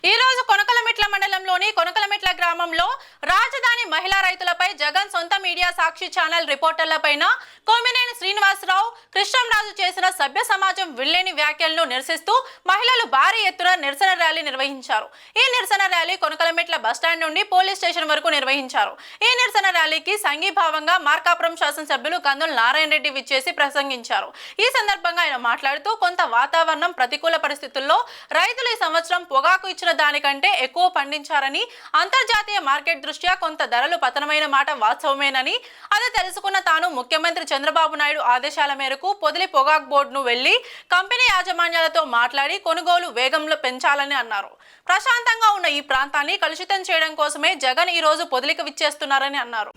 ఈ రోజు కొనకలమెట్ల మండలంలోని కొనకలమెట్ల గ్రామంలో రాజధాని మహిళా రైతులపై జగన్ సొంత మీడియా సాక్షి ఛానల్ రిపోర్టర్లపైన కోమినేని శ్రీనివాసరావు కృష్ణంరాజు చేసిన సభ్య సమాజం విల్లేని వ్యాఖ్యలను నిరసిస్తూ మహిళలు భారీ ఎత్తున నిరసన ర్యాలీ నిర్వహించారు. ఈ నిరసన ర్యాలీ కొనకలమెట్ల బస్టాండ్ నుండి పోలీస్ స్టేషన్ వరకు నిర్వహించారు. ఈ నిరసన ర్యాలీకి సంఘీభావంగా మార్కాపురం శాసనసభ్యులు కందుల నారాయణ రెడ్డి విచ్చేసి ప్రసంగించారు. ఈ సందర్భంగా ఆయన మాట్లాడుతూ కొంత వాతావరణం ప్రతికూల పరిస్థితుల్లో రైతులు ఈ సంవత్సరం పొగాకు ఇచ్చిన దానికంటే ఎక్కువ పండించారని, అంతర్జాతీయ మార్కెట్ దృష్ట్యా కొంత ధరలు పతనమైన మాట వాస్తవమేనని, అది తెలుసుకున్న తాను ముఖ్యమంత్రి చంద్రబాబు నాయుడు ఆదేశాల మేరకు పొదిలి పొగాకు బోర్డును వెళ్లి కంపెనీ యాజమాన్యాలతో మాట్లాడి కొనుగోలు వేగంలో పెంచాలని అన్నారు. ప్రశాంతంగా ఉన్న ఈ ప్రాంతాన్ని కలుషితం చేయడం కోసమే జగన్ ఈ రోజు పొదిలికి విచ్చేస్తున్నారని అన్నారు.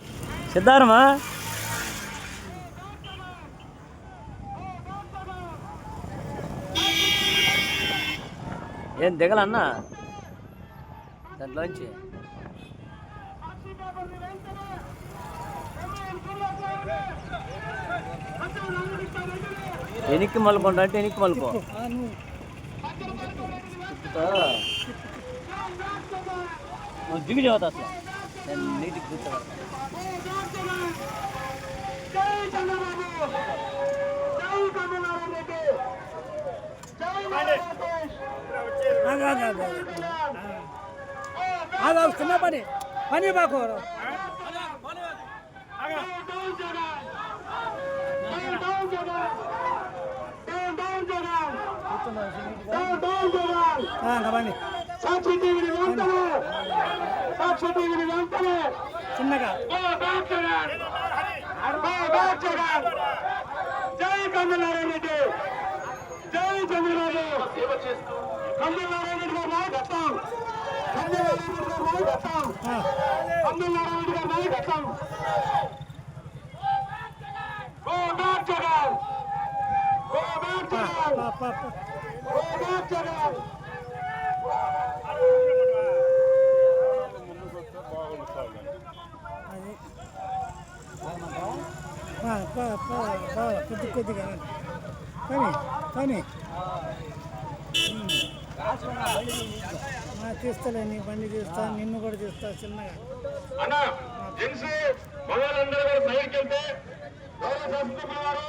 ఏం దిగలన్నా దాంట్లోంచి ఎనికి మలుకుంటా అంటే ఎనికి మలుకో దిగి చదువుతా అసలు నేను నీటికి కూర్చోవాలి. చిన్న పని పని బాకు చిన్నగా జై కందులారాయణ రెడ్డి, జై చంద్రబాబు, కందులారాయణ రెడ్డి గారు నాయకత్వం, కందులారాయణ రెడ్డి గారు నాయకత్వం, కందులారాయణ రెడ్డి గారు నాయకత్వం. Go back Jagan, go back Jagan, go back Jagan. కొద్దిగా కానీ తీస్తలే, నీ బండి తీస్తా, నిన్ను కూడా తీస్తా చిన్నగా. అన్న జెంట్స్ మగవాళ్ళందరూ కూడా సైడ్కి వెళ్తే గౌరవ శాసనసభ్యుల వారు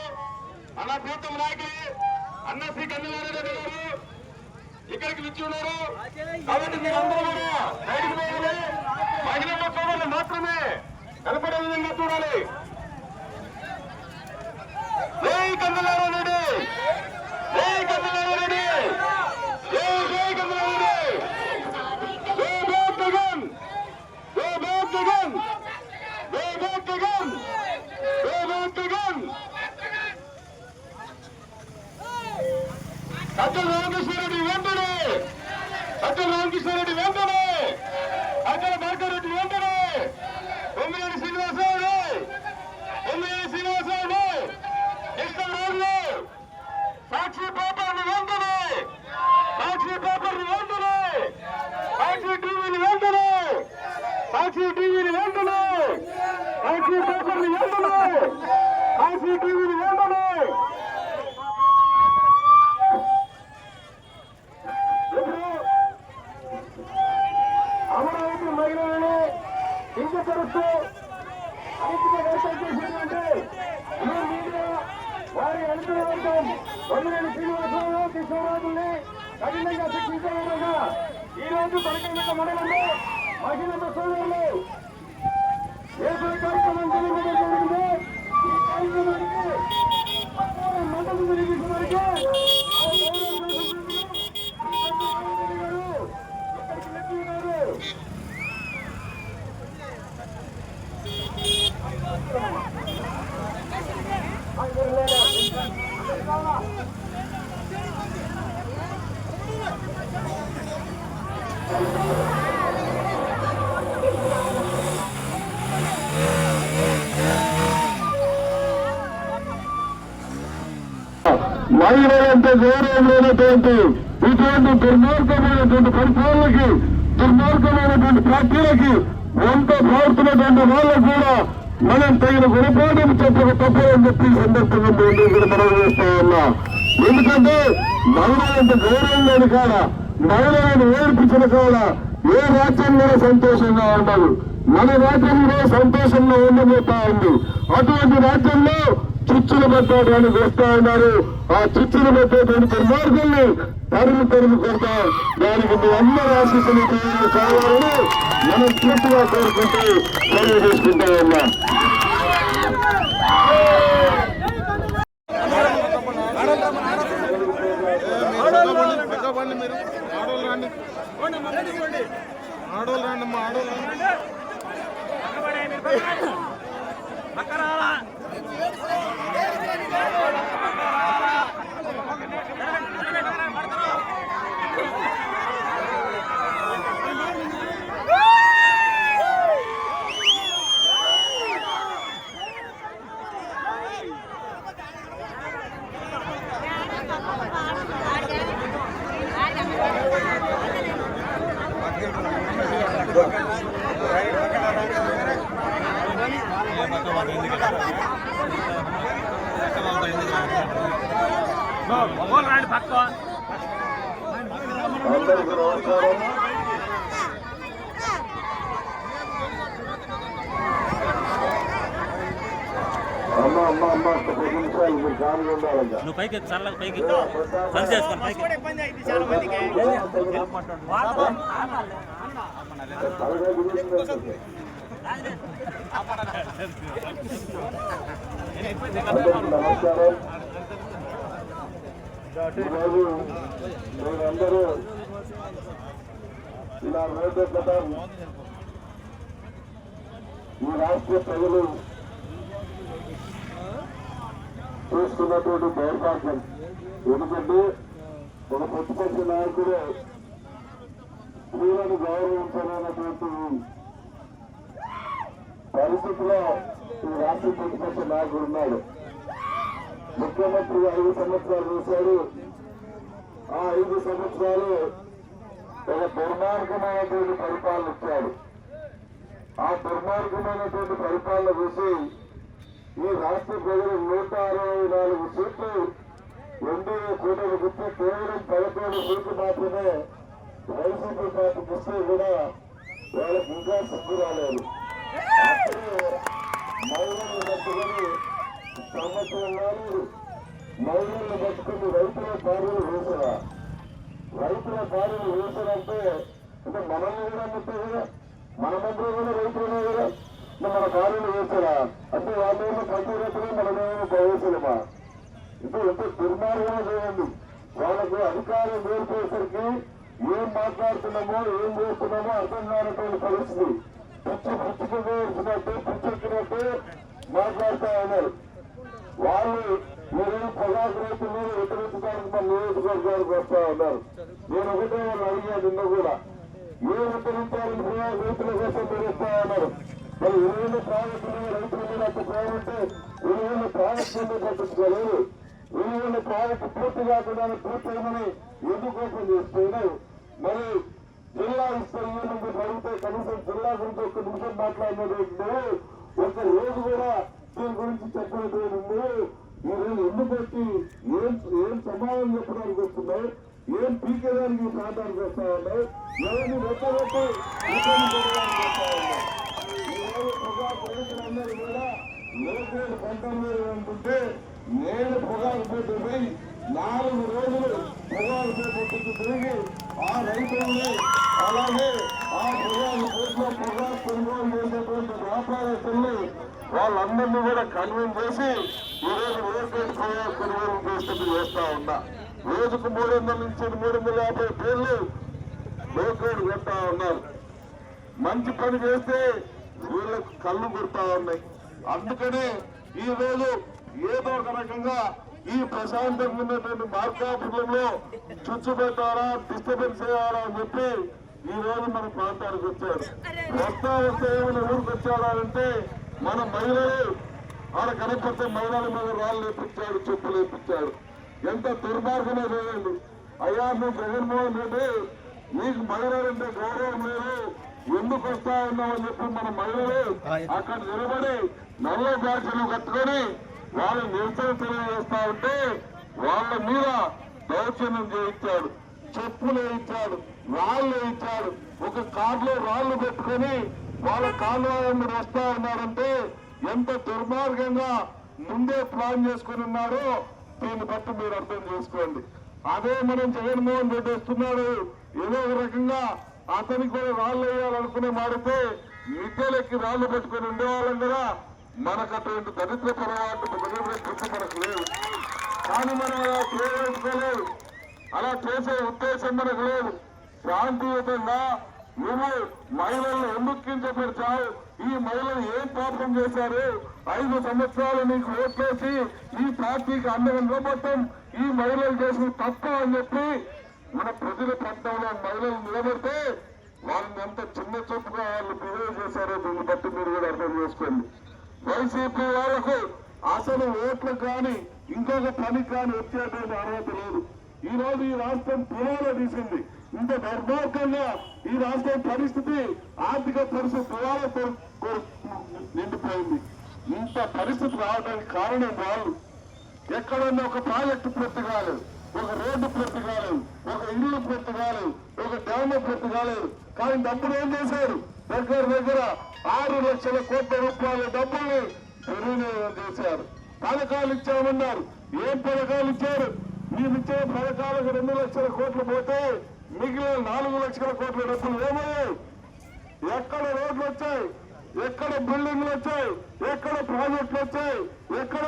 అన్న ప్రీతం నాయకులు అన్న శ్రీ కందులారాయణ రెడ్డి గారు ఇక్కడికి విచ్చి ఉన్నారు. కాబట్టి మీరందరూ కూడా సైడ్కి పోవాలి. మహిళల సోదరులు మాత్రమే కనపడే విధంగా చూడాలి. జై కందులారాయణ రెడ్డి, జై కందులారాయణ రెడ్డి, జై జై కందులారాయణ రెడ్డి. జై బ్యాక్ జగన్, జై బ్యాక్ జగన్, జై బ్యాక్ జగన్, జై బ్యాక్ జగన్. సజ్జల రామకృష్ణారెడ్డి వెంటనే, సజ్జల రామకృష్ణారెడ్డి వెంటనే, సజ్జల భార్గవరెడ్డి వెంటనే, కొమ్మినేని శ్రీనివాసరావు, కొమ్మినేని శ్రీనివాసరావు, కృష్ణరాజు, సాక్షి పేపర్ని వెంటనే, సాక్షి పేపర్ని వెంటనే, సాక్షి టీవీని వెంటనే, సాక్షి టీవీని వెంటనే, సాక్షి పేపర్ని వెంటనే, సాక్షి టీవీని వెంటనే. అమరావతి మహిళలను కించపరుస్తూ అనితిక వ్యక్తం చేసినటువంటి ఈ మీడియా వారి అనుభవం కొమ్మినేని శ్రీనివాసరావు, కృష్ణరాజుల్ని కఠినంగా శిక్షించడంగా ఈ రోజు కొనకలమెట్ల మండలంలో మహిళల సోదరులు ఏ కార్యక్రమం జరిగింది. ఈ కార్యక్రమానికి మండలం జరిగిన వరకు మహిళలంటే గౌరవం లేనటువంటి ఇటువంటి దుర్మార్గమైనటువంటి పరిపాలనకి, దుర్మార్గమైనటువంటి పార్టీలకి వంట పాడుతున్నటువంటి వాళ్ళకు కూడా మనం తగిన గుణపాఠం చెప్పక తప్పని చెప్పి సందర్భంగా కూడా మనం చేస్తా ఉన్నా. ఎందుకంటే మహిళలంటే గౌరవం లేని కాడ మహిళలను ఏర్పించిన కాడ ఏ రాజ్యం కూడా సంతోషంగా ఉండదు. మన రాజ్యంలో సంతోషంగా ఉండబోతా ఉంది. అటువంటి రాజ్యంలో చుచ్చులు పెట్టడానికి వస్తా ఉన్నారు. ఆ చుచ్చులు పెట్టేటువంటి దుర్మార్గుల్ని తరుము కొడతా. దానికి మీ అందరూ ఆశీస్సులు కావాలని మనం పూర్తిగా కోరుకుంటూ తెలియజేసుకుంటా ఉన్నాం. ఆడోళ్ళు రండి అమ్మా, ఆడోళ్ళు అందరికీ నమస్కారం. అమ్మ 10 నిమిషాలు మీరు ఖాళీగా ఉండాలంట. నువ్వు పైకి చల్లగా పైకి పని చేసుకొని పైకి నమస్కారం. ఈరోజు మీరందరూ ఇలా రోడ్డు ఎక్కడం ఈ రాష్ట్ర ప్రజలు చూస్తున్నటువంటి దౌర్భాగ్యం. ఎందుకంటే ఒక ప్రతిపక్ష నాయకుడు స్త్రీలను గౌరవించాలన్నటువంటి పరిస్థితిలో ఈ రాష్ట్ర ప్రతిపక్ష నాయకుడు ఉన్నాడు. ముఖ్యమంత్రి 5 సంవత్సరాలు చేశారు. ఆ 5 సంవత్సరాలు ఒక దుర్మార్గమైనటువంటి పరిపాలన ఇచ్చాడు. ఆ దుర్మార్గమైనటువంటి పరిపాలన చూసి ఈ రాష్ట్ర ప్రజలు 164 సీట్లు ఎన్డీఏ కూటమి గుర్తు కేవలం 11 సీట్లు మాత్రమే వైసీపీ పార్టీకి ఇస్తే కూడా వాళ్ళకి ఇంకా సిగ్గు రాలేదు. మహిళలు పట్టుకొని సంవత్సరం నాలుగు మహిళలను పట్టుకుని రైతుల భార్యలు వేసారా? రైతుల భార్యలు వేసారంటే అంటే మనల్ని కూడా ముట్టే కదా, మనమందరూ కూడా రైతులనే కదా, మన భార్యలు వేసారా అంటే వాళ్ళేమో ప్రతిరతులు మనమేమో ప్రవేశమా? ఇప్పుడు ఎంత దుర్మార్గంగా చూడండి. వాళ్ళకు అధికారం నేర్పేసరికి ఏం మాట్లాడుతున్నామో ఏం చేస్తున్నామో అర్థం కానటువంటి పరిస్థితి. పిచ్చెక్కినట్టు మాట్లాడుతూ ఉన్నారు. వాళ్ళు మీరు పొగాకు రైతుల మీద వ్యతిరేకించడానికి మన నియోజకవర్గానికి వస్తా ఉన్నారు. నేను ఒకటే వాళ్ళు అడిగాను నిన్న కూడా, ఏ వ్యతిరేకించాలని పొగాకు రైతుల కోసం మీరు వస్తా ఉన్నారు. మరి 20 ప్రాజెక్టుల మీద రైతుల మీద అంత ప్రేమ ఉంటే 20 ప్రాజెక్టులు పట్టించుకోలేదు. 20 ప్రాజెక్టు పూర్తి కాకుండా పూర్తయిందని ఎందుకు ఓపెన్ చేస్తున్నారు? మరి జిల్లా ఇస్తే నుంచి అడిగితే కనీసం జిల్లా గురించి 1 నిమిషం మాట్లాడినటువంటి ఒక రోజు కూడా దీని గురించి చెప్పినటువంటి ఈరోజు ఎందుకు వచ్చి ఏం సమాధానం చెప్పడానికి వస్తున్నాయి, ఏం పీకేదానికి ఈ ప్రాంతానికి వస్తా ఉన్నాయి, ఎవరిని రెచ్చగొట్టి ఇబ్బంది పెట్టడానికి వస్తా ఉన్నాయి. ఈరోజు పొగాకు రైతులందరూ కూడా లోకేట్ పంటలు అనుకుంటే నేను పొగాకు పెట్టి పోయి 4 రోజులు పొగాకు పెట్టి తిరిగి ఆ రైతుల్ని అలాగే ఆ పొగాకు కోట్ల పొగాకు కొనుగోలు చేసేటువంటి వ్యాపారస్తుల్ని వాళ్ళందరినీ కూడా కన్విన్స్ చేసి ఈరోజు లోకేట్ పొగాకు కొనుగోలు చేస్తా ఉన్నా. రోజుకు 300 నుంచి 350 పేర్లు లోకేట్ కొడతా ఉన్నారు. మంచి పని చేస్తే వీళ్ళకు కళ్ళు గుర్తా ఉన్నాయి. అందుకనే ఈ రోజు ఏదో ఒక రకంగా ఈ ప్రశాంతంగా ఉన్నటువంటి మార్కాపురంలో చుచ్చు పెట్టారా, డిస్టర్బెన్స్ చేయాలా అని చెప్పి ఈ రోజు మన ప్రాంతానికి వచ్చారు. వస్తా ఏమైనా ఊరికి వచ్చాడంటే మన మహిళలు ఆడ కనపడితే మహిళల మీద రాళ్ళు లేపించాడు, చెప్పులు లేపించాడు. ఎంత దుర్మార్గమే లేదండి. అయ్యా నువ్వు జగన్మోహన్ రెడ్డి నీకు మహిళలంటే గౌరవం లేదు, ఎందుకు వస్తా ఉన్నామని చెప్పి మన మహిళలు అక్కడ నిలబడి నల్ల బ్యాచ్లు కట్టుకొని వాళ్ళు నిరసన తెలియజేస్తా ఉంటే వాళ్ళ మీద దౌర్జన్యం చేయించాడు. చెప్పులు వేయించాడు, రాళ్ళు వేయించాడు. ఒక కార్లో రాళ్ళు పెట్టుకొని వాళ్ళ కాలువ వస్తా ఉన్నారంటే ఎంత దుర్మార్గంగా ముందే ప్లాన్ చేసుకుని ఉన్నారో దీన్ని బట్టి మీరు అర్థం చేసుకోండి. అదే మనం జగన్మోహన్ రెడ్డి వస్తున్నాడు, ఏదో ఒక రకంగా అతనికి కూడా రాళ్ళు వేయాలనుకునే మారితే మిద్దెలెక్కి రాళ్ళు పెట్టుకుని ఉండేవాళ్ళం కదా. మనకు అటువంటి దరిద్ర పొరపాటు మనకు లేదు. కానీ మనం అలా చేయదలుచుకోలేదు, అలా చేసే ఉద్దేశం మనకు లేదు. శాంతియుతంగా నువ్వు మహిళలను ఎందుకు కించపరిచావు, ఈ మహిళలు ఏం పాపం చేశారు, 5 సంవత్సరాలు నీకు ఓట్లేసి ఈ పార్టీకి అండగా నిలబడటం ఈ మహిళలు చేసిన తప్పు అని చెప్పి మన ప్రజల పట్టణంలో మహిళలు నిలబడితే వాళ్ళని ఎంత చిన్న చూపుగా వాళ్ళు బిహేవ్ చేశారో దీన్ని బట్టి మీరు కూడా అర్థం చేసుకోండి. వైసీపీ వాళ్లకు అసలు ఓట్లకు కానీ ఇంకొక పనికి కానీ వచ్చేటువంటి అర్హత లేదు. ఈ రోజు ఈ రాష్ట్రం దివాలా తీసింది. ఇంత దౌర్భాగ్యంగా ఈ రాష్ట్రం పరిస్థితి, ఆర్థిక పరిస్థితి దివాలా నిండిపోయింది. ఇంత పరిస్థితి రావడానికి కారణం వాళ్ళు. ఎక్కడన్నా ఒక ప్రాజెక్టు పూర్తి కాలేదు, ఒక రోడ్డు పూర్తి కాలేదు, ఒక ఇల్లు పూర్తి కాలేదు, ఒక డ్యామ్ పూర్తి కాలేదు. కానీ డబ్బులు ఏం చేశారు? దగ్గర 6 లక్షల కోట్ల రూపాయల డబ్బుల్ని దుర్వినియోగం చేశారు. పథకాలు ఇచ్చామన్నారు. ఏం పథకాలు ఇచ్చారు? మీరు ఇచ్చే పథకాలకు 2 లక్షల కోట్లు పోతే మిగిలిన 4 లక్షల కోట్ల డబ్బులు ఏమయ్యాయి? ఎక్కడ రోడ్లు వచ్చాయి, ఎక్కడ బిల్డింగ్లు వచ్చాయి, ఎక్కడ ప్రాజెక్టులు వచ్చాయి, ఎక్కడ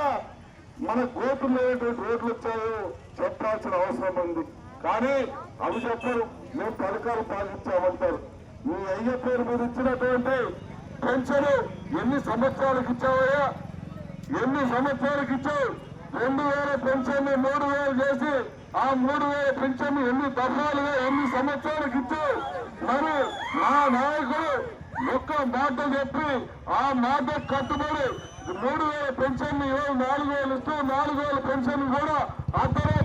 మన గోతులు లేనటువంటి రోడ్లు వచ్చాయో చెప్పాల్సిన అవసరం ఉంది. కానీ అవి చెప్పరు. మేము పథకాలు పాటించామంటారు. మీ అయ్య పేరు మీరు ఇచ్చినటువంటి పెన్షన్ ఎన్ని సంవత్సరాలకు ఇచ్చావయ్యా? ఎన్ని సంవత్సరాలకు ఇచ్చావు? 2000 పెన్షన్ 3000 చేసి ఆ 3000 పెన్షన్ ఎన్ని దఫాలుగా ఎన్ని సంవత్సరాలకు ఇచ్చావు? మరి మా నాయకుడు ఒక్క మాట చెప్పి ఆ మాట కట్టుబడి 3000 పెన్షన్ 4000 ఇస్తూ 4000 పెన్షన్ కూడా అతను